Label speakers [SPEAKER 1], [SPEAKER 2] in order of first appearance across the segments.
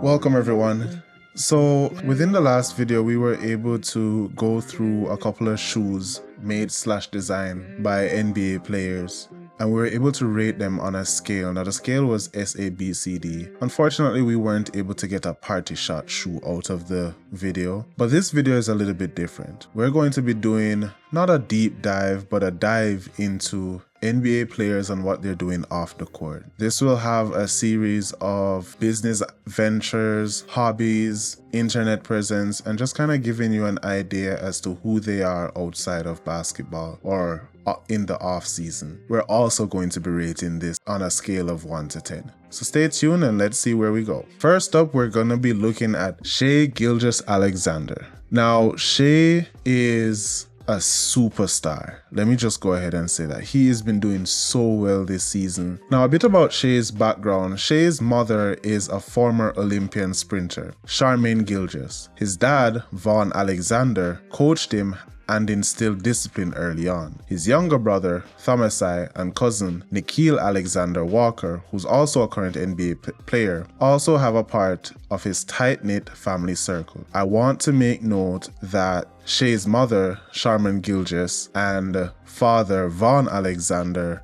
[SPEAKER 1] Welcome everyone. So within the last video we were able to go through a couple of shoes made / designed by NBA players, and we were able to rate them on a scale. Now the scale was SABCD. Unfortunately we weren't able to get a party shot shoe out of the video, but this video is a little bit different. We're going to be doing not a deep dive, but a dive into NBA players and what they're doing off the court. This will have a series of business ventures, hobbies, internet presence, and just kind of giving you an idea as to who they are outside of basketball or in the off season. We're also going to be rating this on a scale of 1 to 10. So stay tuned and let's see where we go. First up, we're going to be looking at Shai Gilgeous-Alexander. Now, Shai is a superstar. Let me just go ahead and say that he has been doing so well this season. Now a bit about Shai's background. Shai's mother is a former Olympian sprinter, Shai Gilgeous. His dad, Vaughn Alexander, coached him and instilled discipline early on. His younger brother, Thomasai, and cousin, Nickeil Alexander Walker, who's also a current NBA player, also have a part of his tight-knit family circle. I want to make note that Shai's mother, Shai Gilgeous, and father, Vaughn Alexander,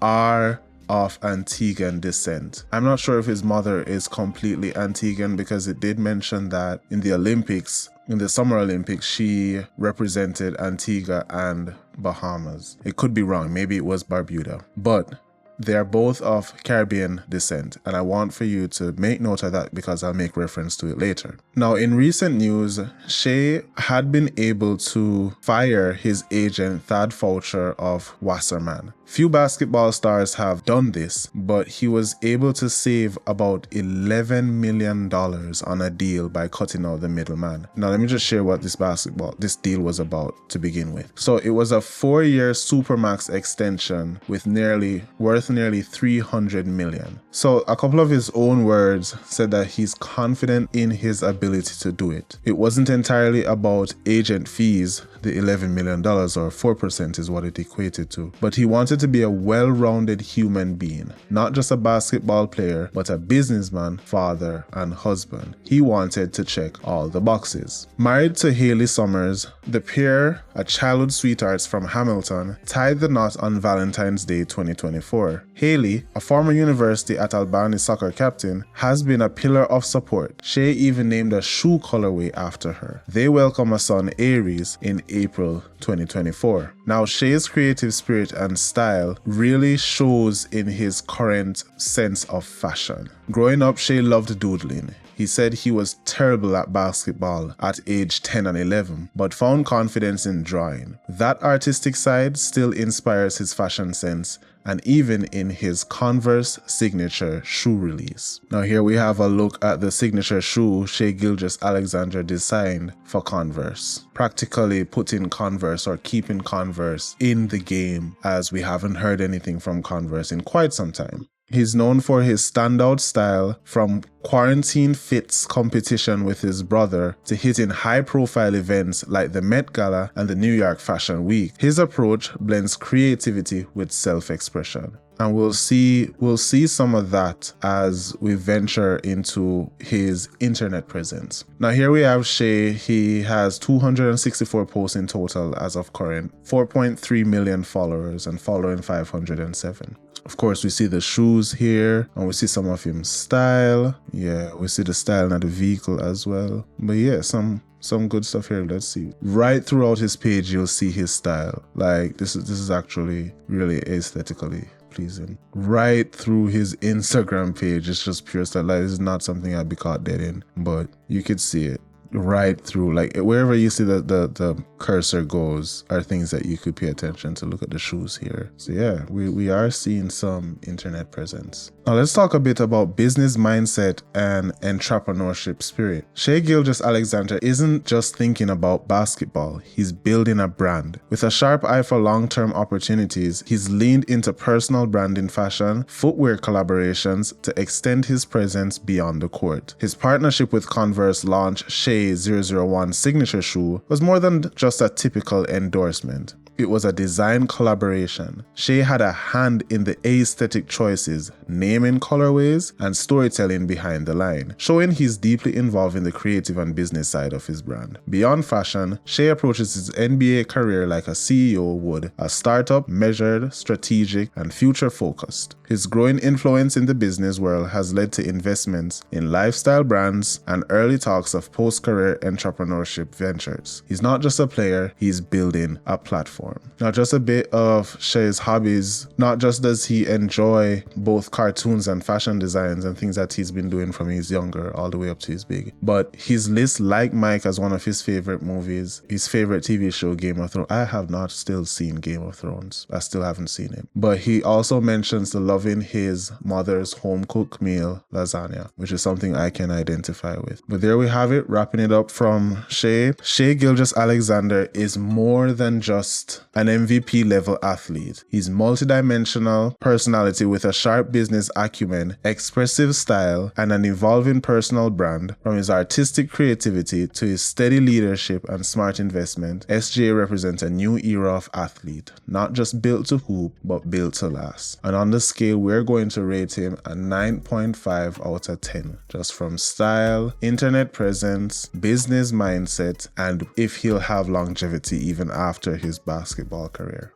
[SPEAKER 1] are of Antiguan descent. I'm not sure if his mother is completely Antiguan because it did mention that in the Olympics, in the Summer Olympics, she represented Antigua and Bahamas. It could be wrong, maybe it was Barbuda, but they are both of Caribbean descent, and I want for you to make note of that because I'll make reference to it later. Now, in recent news, Shai had been able to fire his agent Thad Foucher of Wasserman. Few basketball stars have done this, but he was able to save about $11 million on a deal by cutting out the middleman. Now, let me just share what this deal was about to begin with. So it was a 4-year Supermax extension with worth nearly $300 million. So a couple of his own words said that he's confident in his ability to do it. It wasn't entirely about agent fees. The $11 million or 4% is what it equated to. But he wanted to be a well-rounded human being, not just a basketball player, but a businessman, father, and husband. He wanted to check all the boxes. Married to Haley Summers, the pair, a childhood sweethearts from Hamilton, tied the knot on Valentine's Day 2024. Haley, a former University at Albany soccer captain, has been a pillar of support. Shai even named a shoe colorway after her. They welcome a son, Aries, in April 2024. Now, Shai's creative spirit and style really shows in his current sense of fashion. Growing up, Shai loved doodling. He said he was terrible at basketball at age 10 and 11, but found confidence in drawing. That artistic side still inspires his fashion sense, and even in his Converse signature shoe release. Now here we have a look at the signature shoe Shai Gilgeous-Alexander designed for Converse, practically putting Converse or keeping Converse in the game, as we haven't heard anything from Converse in quite some time. He's known for his standout style, from quarantine fits competition with his brother to hitting high-profile events like the Met Gala and the New York Fashion Week. His approach blends creativity with self-expression. And we'll see some of that as we venture into his internet presence. Now here we have Shai. He has 264 posts in total as of current, 4.3 million followers, and following 507. Of course, we see the shoes here, and we see some of his style. Yeah, we see the style and the vehicle as well. But yeah, some good stuff here. Let's see. Right throughout his page, you'll see his style. Like this is actually really aesthetically pleasing. Right through his Instagram page, it's just pure style. Like, this is not something I'd be caught dead in, but you could see it right through. Like wherever you see the cursor goes are things that you could pay attention to. Look at the shoes here. So yeah, we are seeing some internet presence. Now let's talk a bit about business mindset and entrepreneurship spirit. Shai Gilgeous-Alexander isn't just thinking about basketball, he's building a brand. With a sharp eye for long-term opportunities, he's leaned into personal branding, fashion, footwear collaborations to extend his presence beyond the court. His partnership with Converse launch Shai 001 signature shoe was more than just a typical endorsement. it was a design collaboration. Shai had a hand in the aesthetic choices, naming colorways, and storytelling behind the line, showing he's deeply involved in the creative and business side of his brand. Beyond fashion, Shai approaches his NBA career like a CEO would, a startup, measured, strategic, and future-focused. His growing influence in the business world has led to investments in lifestyle brands and early talks of post-career entrepreneurship ventures. He's not just a player, he's building a platform. Now, just a bit of Shai's hobbies. Not just does he enjoy both cartoons and fashion designs and things that he's been doing from his younger all the way up to his big, but his lists like Mike as one of his favorite movies, his favorite TV show, Game of Thrones. I have not still seen Game of Thrones. I still haven't seen it. But he also mentions the loving his mother's home-cooked meal, lasagna, which is something I can identify with. But there we have it, wrapping it up from Shai. Shai Gilgeous-Alexander is more than just an MVP level athlete. He's multidimensional personality with a sharp business acumen, expressive style, and an evolving personal brand. From his artistic creativity to his steady leadership and smart investment, SGA represents a new era of athlete, not just built to hoop, but built to last. And on the scale, we're going to rate him a 9.5 out of 10, just from style, internet presence, business mindset, and if he'll have longevity even after his basketball career.